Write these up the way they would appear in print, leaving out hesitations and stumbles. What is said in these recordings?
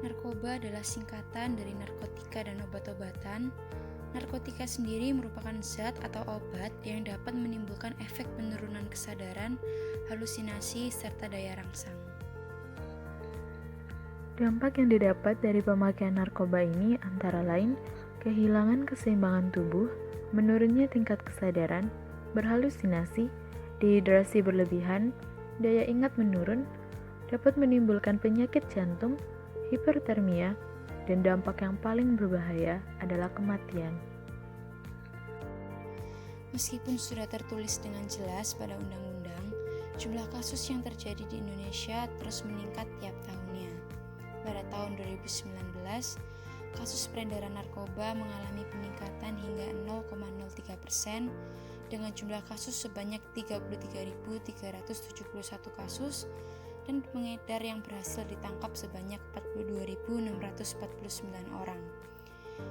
Narkoba adalah singkatan dari narkotika dan obat-obatan. Narkotika sendiri merupakan zat atau obat yang dapat menimbulkan efek penurunan kesadaran, halusinasi, serta daya rangsang. Dampak yang didapat dari pemakaian narkoba ini antara lain kehilangan keseimbangan tubuh, menurunnya tingkat kesadaran, berhalusinasi, dehidrasi berlebihan, daya ingat menurun, dapat menimbulkan penyakit jantung, hipertermia, dan dampak yang paling berbahaya adalah kematian. Meskipun sudah tertulis dengan jelas pada undang-undang, jumlah kasus yang terjadi di Indonesia terus meningkat tiap tahunnya. Pada tahun 2019, kasus peredaran narkoba mengalami peningkatan hingga 0,03% dengan jumlah kasus sebanyak 33.371 kasus dan pengedar yang berhasil ditangkap sebanyak 42.649 orang.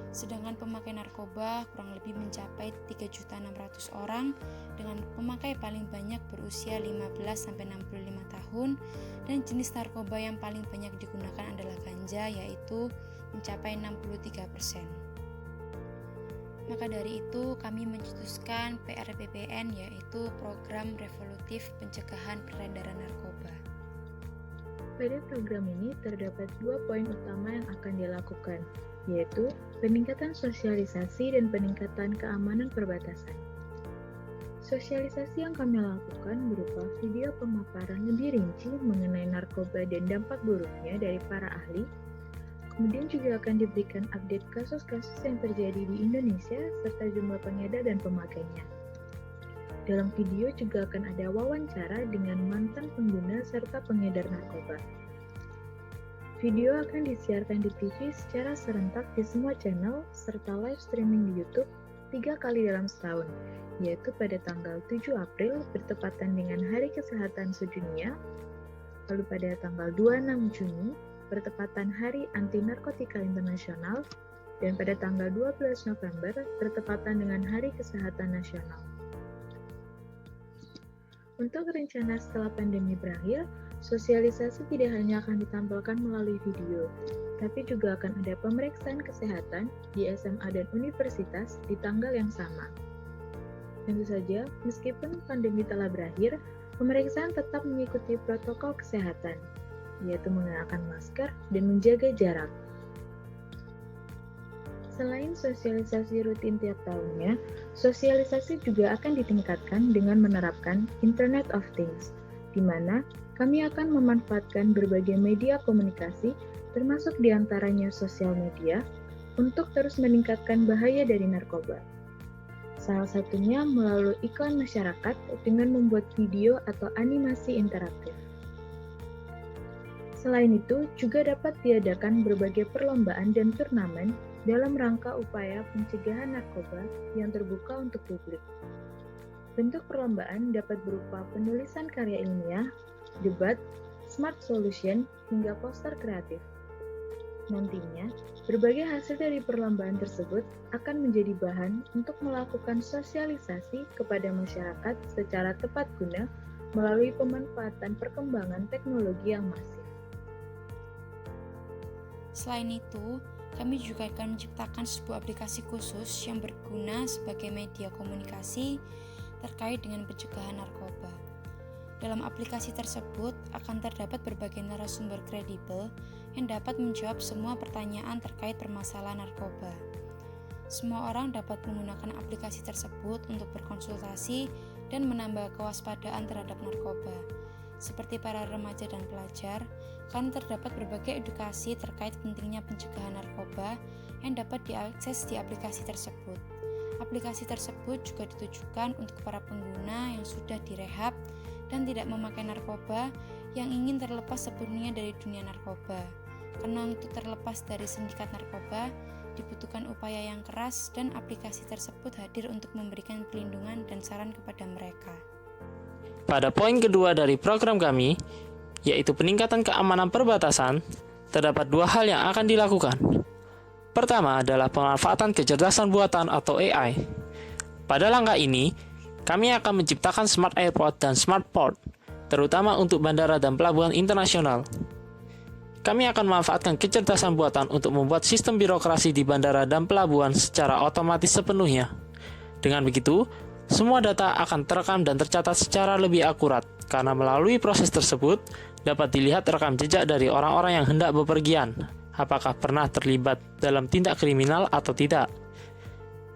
Sedangkan pemakai narkoba kurang lebih mencapai 3.600.000 orang dengan pemakai paling banyak berusia 15-65 tahun dan jenis narkoba yang paling banyak digunakan adalah ganja yaitu mencapai 63%. Maka dari itu kami mencetuskan PRPPN yaitu Program Resolutif Pencegahan Peredaran Narkoba. Pada program ini terdapat 2 poin utama yang akan dilakukan, yaitu peningkatan sosialisasi dan peningkatan keamanan perbatasan. Sosialisasi yang kami lakukan berupa video pemaparan lebih rinci mengenai narkoba dan dampak buruknya dari para ahli. Kemudian juga akan diberikan update kasus-kasus yang terjadi di Indonesia serta jumlah pengedar dan pemakainya. Dalam video juga akan ada wawancara dengan mantan pengguna serta pengedar narkoba. Video akan disiarkan di TV secara serentak di semua channel serta live streaming di YouTube 3 kali dalam setahun, yaitu pada tanggal 7 April bertepatan dengan Hari Kesehatan Sedunia, lalu pada tanggal 26 Juni bertepatan Hari Anti Narkotika Internasional, dan pada tanggal 12 November bertepatan dengan Hari Kesehatan Nasional. Untuk rencana setelah pandemi berakhir, sosialisasi tidak hanya akan ditampilkan melalui video, tapi juga akan ada pemeriksaan kesehatan di SMA dan universitas di tanggal yang sama. Tentu saja, meskipun pandemi telah berakhir, pemeriksaan tetap mengikuti protokol kesehatan, yaitu mengenakan masker dan menjaga jarak. Selain sosialisasi rutin tiap tahunnya, sosialisasi juga akan ditingkatkan dengan menerapkan Internet of Things, di mana kami akan memanfaatkan berbagai media komunikasi, termasuk diantaranya sosial media, untuk terus meningkatkan bahaya dari narkoba. Salah satunya melalui iklan masyarakat dengan membuat video atau animasi interaktif. Selain itu, juga dapat diadakan berbagai perlombaan dan turnamen dalam rangka upaya pencegahan narkoba yang terbuka untuk publik. Bentuk perlombaan dapat berupa penulisan karya ilmiah, debat, smart solution, hingga poster kreatif. Nantinya, berbagai hasil dari perlombaan tersebut akan menjadi bahan untuk melakukan sosialisasi kepada masyarakat secara tepat guna melalui pemanfaatan perkembangan teknologi yang masif. Selain itu, kami juga akan menciptakan sebuah aplikasi khusus yang berguna sebagai media komunikasi terkait dengan pencegahan narkoba. Dalam aplikasi tersebut akan terdapat berbagai narasumber kredibel yang dapat menjawab semua pertanyaan terkait permasalahan narkoba. Semua orang dapat menggunakan aplikasi tersebut untuk berkonsultasi dan menambah kewaspadaan terhadap narkoba. Seperti para remaja dan pelajar, kan terdapat berbagai edukasi terkait pentingnya pencegahan narkoba yang dapat diakses di aplikasi tersebut. Aplikasi tersebut juga ditujukan untuk para pengguna yang sudah direhab dan tidak memakai narkoba yang ingin terlepas sepenuhnya dari dunia narkoba. Karena untuk terlepas dari sindikat narkoba, dibutuhkan upaya yang keras dan aplikasi tersebut hadir untuk memberikan perlindungan dan saran kepada mereka. Pada poin kedua dari program kami, yaitu peningkatan keamanan perbatasan, terdapat 2 hal yang akan dilakukan. Pertama adalah pemanfaatan kecerdasan buatan atau AI. Pada langkah ini, kami akan menciptakan smart airport dan smart port, terutama untuk bandara dan pelabuhan internasional. kami akan memanfaatkan kecerdasan buatan untuk membuat sistem birokrasi di bandara dan pelabuhan secara otomatis sepenuhnya. Dengan begitu, semua data akan terekam dan tercatat secara lebih akurat, karena melalui proses tersebut dapat dilihat rekam jejak dari orang-orang yang hendak bepergian, apakah pernah terlibat dalam tindak kriminal atau tidak.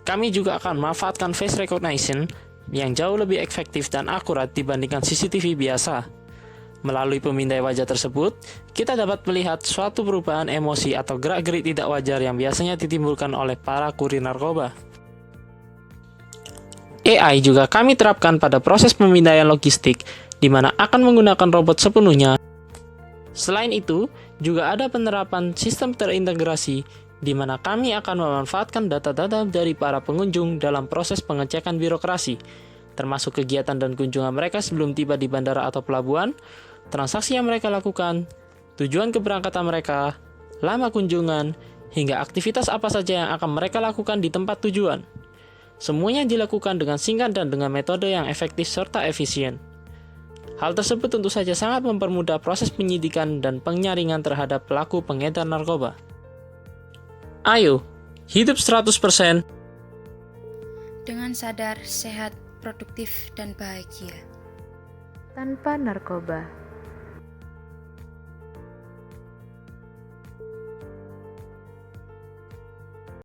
Kami juga akan memanfaatkan face recognition yang jauh lebih efektif dan akurat dibandingkan CCTV biasa. Melalui pemindai wajah tersebut, kita dapat melihat suatu perubahan emosi atau gerak-gerik tidak wajar yang biasanya ditimbulkan oleh para kurir narkoba. AI juga kami terapkan pada proses pemindaian logistik, di mana akan menggunakan robot sepenuhnya. Selain itu, juga ada penerapan sistem terintegrasi, di mana kami akan memanfaatkan data-data dari para pengunjung dalam proses pengecekan birokrasi, termasuk kegiatan dan kunjungan mereka sebelum tiba di bandara atau pelabuhan, transaksi yang mereka lakukan, tujuan keberangkatan mereka, lama kunjungan, hingga aktivitas apa saja yang akan mereka lakukan di tempat tujuan. Semuanya dilakukan dengan singkat dan dengan metode yang efektif serta efisien. Hal tersebut tentu saja sangat mempermudah proses penyidikan dan penyaringan terhadap pelaku pengedar narkoba. Ayo, hidup 100% dengan sadar, sehat, produktif, dan bahagia. Tanpa narkoba.